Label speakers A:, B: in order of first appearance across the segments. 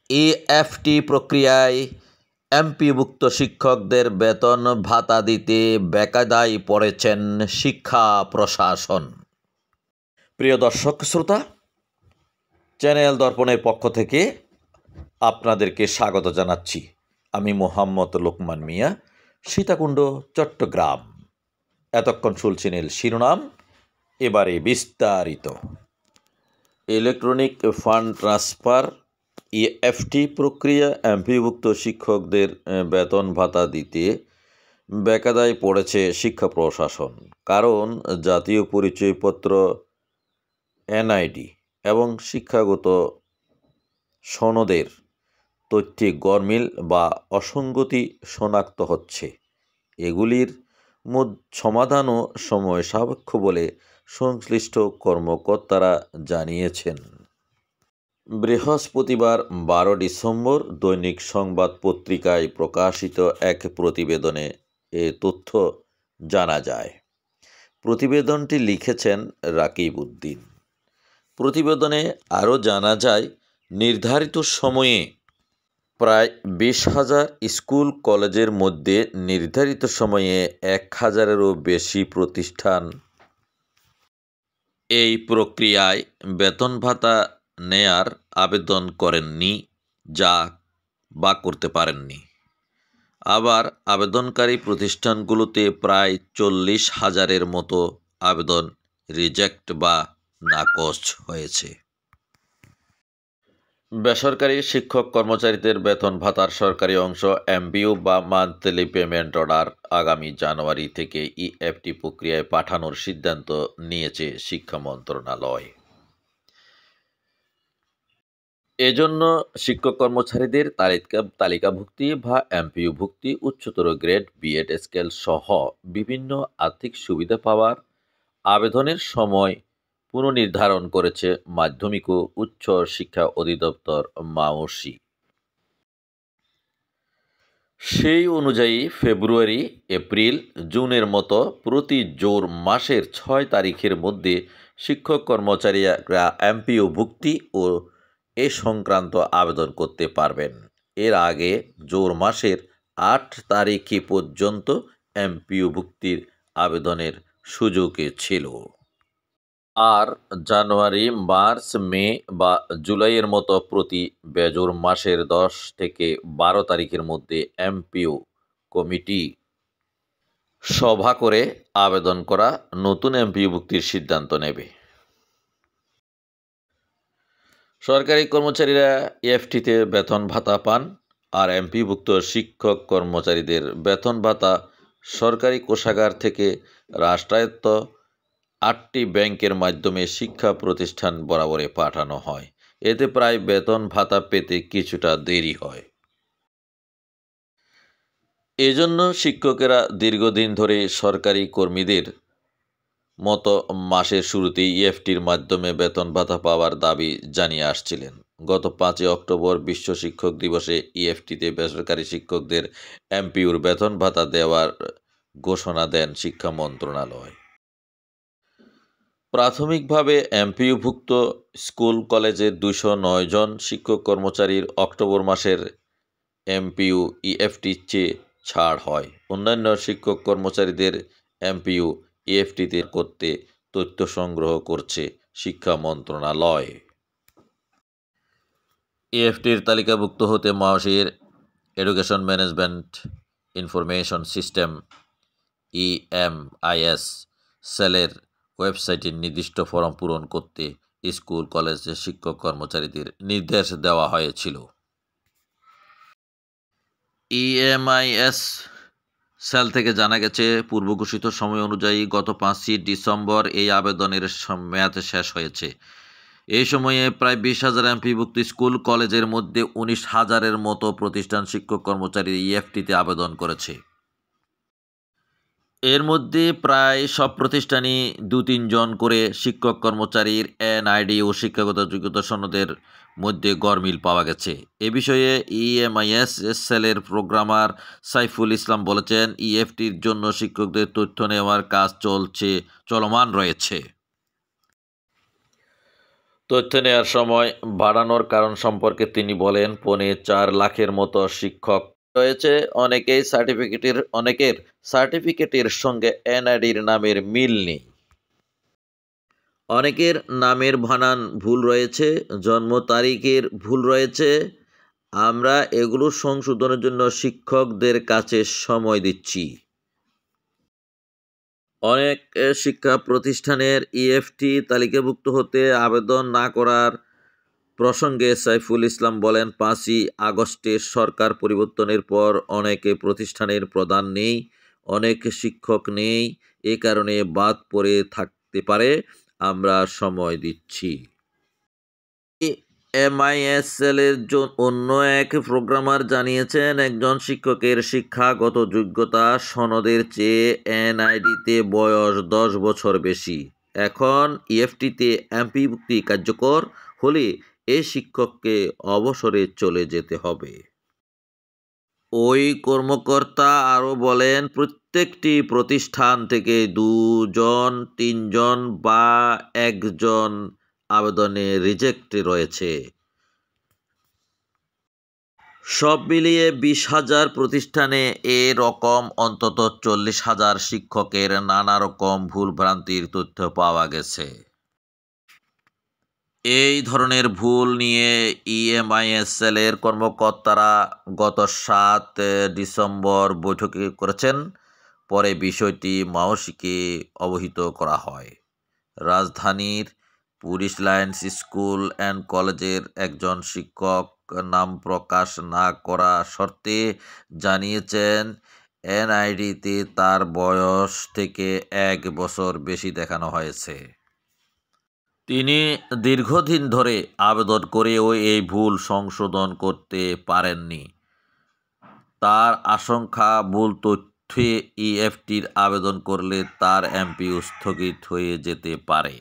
A: EFT প্রক্রিয়ায় এমপিভুক্ত শিক্ষকদের বেতন ভাতা দিতে বেকায়দায় পড়েছেন শিক্ষা প্রশাসন। প্রিয় দর্শক শ্রোতা, চ্যানেল দর্পণের পক্ষ থেকে আপনাদেরকে স্বাগত জানাচ্ছি। আমি মোহাম্মদ লোকমান মিয়া, সীতাকুণ্ড, চট্টগ্রাম। এতক্ষণ শুনছিলেন শিরোনাম, এবারে বিস্তারিত। ইলেকট্রনিক ফান্ড ট্রান্সফার ইএফটি প্রক্রিয়া এমপিভুক্ত শিক্ষকদের বেতন ভাতা দিতে বেকায়দায় পড়েছে শিক্ষা প্রশাসন। কারণ জাতীয় পরিচয়পত্র, এনআইডি এবং শিক্ষাগত সনদের তথ্যে গরমিল বা অসঙ্গতি শনাক্ত হচ্ছে। এগুলির সমাধানও সময় সাপেক্ষ বলে সংশ্লিষ্ট কর্মকর্তারা জানিয়েছেন। বৃহস্পতিবার 12 ডিসেম্বর দৈনিক সংবাদ পত্রিকায় প্রকাশিত এক প্রতিবেদনে এ তথ্য জানা যায়। প্রতিবেদনটি লিখেছেন রাকিব উদ্দিন। প্রতিবেদনে আরও জানা যায়, নির্ধারিত সময়ে প্রায় 20,000 স্কুল কলেজের মধ্যে নির্ধারিত সময়ে 1,000-এরও বেশি প্রতিষ্ঠান এই প্রক্রিয়ায় বেতন ভাতা নেয়ার আবেদন করেননি বা করতে পারেননি। আবার আবেদনকারী প্রতিষ্ঠানগুলোতে প্রায় 40,000-এর মতো আবেদন রিজেক্ট বা নাকচ হয়েছে। বেসরকারি শিক্ষক কর্মচারীদের বেতন ভাতার সরকারি অংশ এমপিও বা মান্থলি পেমেন্ট অর্ডার আগামী জানুয়ারি থেকে ইএফটি প্রক্রিয়ায় পাঠানোর সিদ্ধান্ত নিয়েছে শিক্ষা মন্ত্রণালয়। এজন্য শিক্ষক কর্মচারীদের তালিকাভুক্তি বা এমপিও ভুক্তি, উচ্চতর গ্রেড, বিএড স্কেল সহ বিভিন্ন আর্থিক সুবিধা পাওয়ার আবেদনের সময় পুনর্নির্ধারণ করেছে মাধ্যমিক ও উচ্চ শিক্ষা অধিদপ্তর মাওসি। সেই অনুযায়ী ফেব্রুয়ারি, এপ্রিল, জুনের মতো প্রতি জোর মাসের 6 তারিখের মধ্যে শিক্ষক কর্মচারীরা এমপিও ভুক্তি ও এ সংক্রান্ত আবেদন করতে পারবেন। এর আগে জোর মাসের 8 তারিখ পর্যন্ত এমপিও ভুক্তির আবেদনের সুযোগ ছিল। আর জানুয়ারি, মার্চ, মে বা জুলাইয়ের মতো প্রতি বেজোর মাসের 10 থেকে 12 তারিখের মধ্যে এমপিও কমিটি সভা করে আবেদন করা নতুন এমপিও ভুক্তির সিদ্ধান্ত নেবে। সরকারি কর্মচারীরা ইএফটিতে বেতন ভাতা পান, আর এমপিভুক্ত শিক্ষক কর্মচারীদের বেতন ভাতা সরকারি কোষাগার থেকে রাষ্ট্রায়ত্ত 8টি ব্যাংকের মাধ্যমে শিক্ষা প্রতিষ্ঠান বরাবরে পাঠানো হয়। এতে প্রায় বেতন ভাতা পেতে কিছুটা দেরি হয়। এজন্য শিক্ষকেরা দীর্ঘদিন ধরে সরকারি কর্মীদের মতো মাসের শুরুতেই ইএফটির মাধ্যমে বেতন ভাতা পাওয়ার দাবি জানিয়ে আসছিলেন। গত 5 অক্টোবর বিশ্ব শিক্ষক দিবসে ইএফটিতে বেসরকারি শিক্ষকদের এমপিওর বেতন ভাতা দেওয়ার ঘোষণা দেন শিক্ষা মন্ত্রণালয়। প্রাথমিকভাবে এমপিওভুক্ত স্কুল কলেজের 209 জন শিক্ষক কর্মচারীর অক্টোবর মাসের এমপিও ইএফটির চেয়ে ছাড় হয়। অন্যান্য শিক্ষক কর্মচারীদের এমপিও ইএফটিতে করতে তথ্য সংগ্রহ করছে শিক্ষা মন্ত্রণালয়। ইএফটির তালিকাভুক্ত হতে মাওসির education management information system EMIS সেলের ওয়েবসাইটে নির্দিষ্ট ফরম পূরণ করতে স্কুল কলেজের শিক্ষক কর্মচারীদের নির্দেশ দেওয়া হয়েছিল। ইএমআইএস সেল থেকে জানা গেছে, পূর্ব ঘোষিত সময় অনুযায়ী গত 5 ডিসেম্বর এই আবেদনের মেয়াদ শেষ হয়েছে। এই সময়ে প্রায় 20,000 এমপিভুক্ত স্কুল কলেজের মধ্যে 19,000-এর মতো প্রতিষ্ঠান শিক্ষক কর্মচারী ইএফটিতে আবেদন করেছে। এর মধ্যে প্রায় সব প্রতিষ্ঠানই 2-3 জন করে শিক্ষক কর্মচারীর এনআইডি ও শিক্ষাগত যোগ্যতা সনদের মধ্যে গরমিল পাওয়া গেছে। এ বিষয়ে ইএমআইএস সেলের প্রোগ্রামার সাইফুল ইসলাম বলেছেন, ইএফটির জন্য শিক্ষকদের তথ্য নেওয়ার কাজ চলমান রয়েছে। তথ্য নেওয়ার সময় বাড়ানোর কারণ সম্পর্কে তিনি বলেন, 4.25 লাখের মতো শিক্ষক রয়েছে। অনেকের সার্টিফিকেটের সঙ্গে এনআইডির নামের মিল নেই। অনেকের নামের বানান ভুল রয়েছে, জন্ম তারিখের ভুল রয়েছে। আমরা এগুলো সংশোধনের জন্য শিক্ষকদের কাছে সময় দিচ্ছি। অনেক শিক্ষা প্রতিষ্ঠানের ইএফটি তালিকাভুক্ত হতে আবেদন না করার প্রসঙ্গে সাইফুল ইসলাম বলেন, 5ই আগস্টের সরকার পরিবর্তনের পর অনেক প্রতিষ্ঠানের প্রধান নেই, অনেক শিক্ষক নেই, এ কারণে বাদ পড়ে থাকতে পারে। আমরা সময় দিচ্ছি। এমআইএসএল-এর অন্য এক প্রোগ্রামার জানিয়েছেন, একজন শিক্ষকের শিক্ষাগত যোগ্যতা সনদের চেয়ে এনআইডিতে বয়স 10 বছর বেশি। এখন ইএফটিতে এমপিভুক্তি কার্যকর হলে এ শিক্ষককে অবসরে চলে যেতে হবে। ওই কর্মকর্তা আরও বলেন, প্রত্যেকটি প্রতিষ্ঠান থেকে 2 জন, 3 জন বা 1 জন আবেদনে রিজেক্ট রয়েছে। সব মিলিয়ে 20,000 প্রতিষ্ঠানে এ রকম অন্তত 40,000 শিক্ষকের নানা রকম ভুলভ্রান্তির তথ্য পাওয়া গেছে। এই ধরনের ভুল নিয়ে ইএমআইএসএল-এর কর্মকর্তারা গত 7 ডিসেম্বর বৈঠক করেছেন। পরে বিষয়টি মাওসিকে অবহিত করা হয়। রাজধানীর পুলিশ লাইনস স্কুল অ্যান্ড কলেজের একজন শিক্ষক নাম প্রকাশ না করা শর্তে জানিয়েছেন, এনআইডিতে তার বয়স থেকে 1 বছর বেশি দেখানো হয়েছে। তিনি দীর্ঘদিন ধরে আবেদন করেও এই ভুল সংশোধন করতে পারেননি। তার আশঙ্কা, ভুল তথ্যে ইএফটির আবেদন করলে তার এমপিও স্থগিত হয়ে যেতে পারে।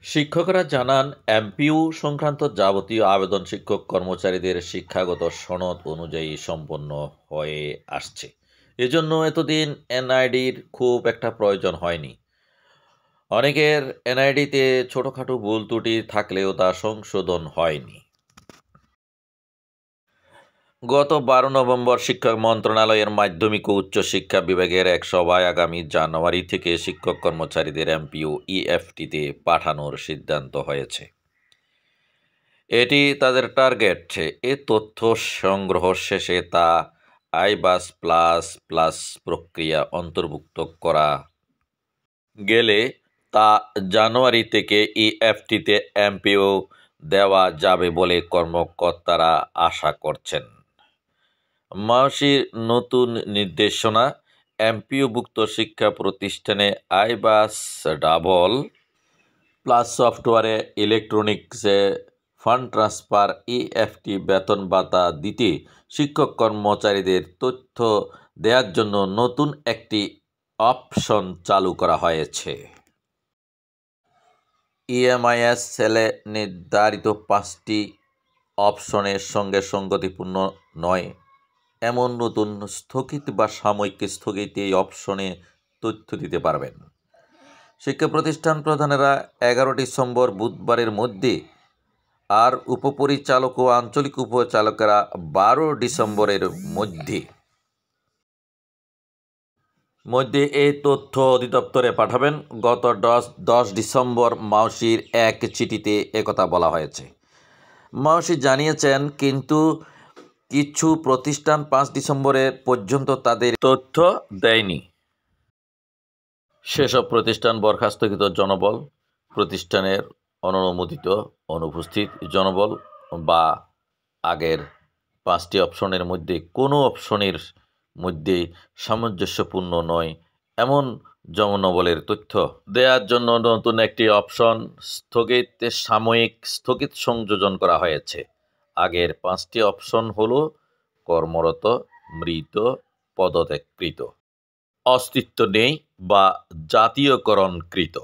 A: শিক্ষকরা জানান, এমপিও সংক্রান্ত যাবতীয় আবেদন শিক্ষক কর্মচারীদের শিক্ষাগত সনদ অনুযায়ী সম্পন্ন হয়ে আসছে। এজন্য এতদিন এনআইডির খুব একটা প্রয়োজন হয়নি। অনেকের এনআইডিতে ছোটখাটো ভুল ত্রুটি থাকলেও তা সংশোধন হয়নি। গত 12 নভেম্বর শিক্ষা মন্ত্রণালয়ের মাধ্যমিক ও উচ্চ শিক্ষা বিভাগের এক সভায় আগামী জানুয়ারি থেকে শিক্ষক কর্মচারীদের এমপিও ইএফটিতে পাঠানোর সিদ্ধান্ত হয়েছে। এটি তাদের টার্গেট। এ তথ্য সংগ্রহ শেষে তা আইবাস প্লাস প্রক্রিয়া অন্তর্ভুক্ত করা গেলে তা জানুয়ারি থেকে ইএফটিতে এমপিও দেওয়া যাবে বলে কর্মকর্তারা আশা করছেন। মাওসির নতুন নির্দেশনা, এমপিওভুক্ত শিক্ষা প্রতিষ্ঠানে আইবাস ডাবল প্লাস সফটওয়্যারে ইলেকট্রনিক্সে ফান্ড ট্রান্সফার ইএফটি বেতন ভাতা দিতে শিক্ষক কর্মচারীদের তথ্য দেওয়ার জন্য নতুন একটি অপশন চালু করা হয়েছে। ইএমআইএসএল-এ নির্ধারিত 5টি অপশনের সঙ্গে সঙ্গতিপূর্ণ নয় এমন নতুন স্থগিত বা সাময়িক স্থগিত এই অপশনে তথ্য দিতে পারবেন। শিক্ষা প্রতিষ্ঠান প্রধানেরা 11 ডিসেম্বর বুধবারের মধ্যে, আর উপপরিচালক ও আঞ্চলিক উপচালকেরা 12 ডিসেম্বরের মধ্যে এই তথ্য অধিদপ্তরে পাঠাবেন। গত 10 ডিসেম্বর মাওসির এক চিঠিতে একথা বলা হয়েছে। মাওসি জানিয়েছেন, কিন্তু কিছু প্রতিষ্ঠান 5 ডিসেম্বরের পর্যন্ত তাদের তথ্য দেয়নি। সেসব প্রতিষ্ঠান বরখাস্তকৃত জনবল, প্রতিষ্ঠানের অননুমোদিত অনুপস্থিত জনবল বা আগের 5টি অপশনের মধ্যে কোনো অপশনের মধ্যে সামঞ্জস্যপূর্ণ নয় এমন জনবলের তথ্য দেওয়ার জন্য নতুন একটি অপশন সাময়িক স্থগিত সংযোজন করা হয়েছে। আগের 5টি অপশন হলো কর্মরত, মৃত, পদত্যাগকৃত, অস্তিত্ব নেই বা জাতীয়করণকৃত।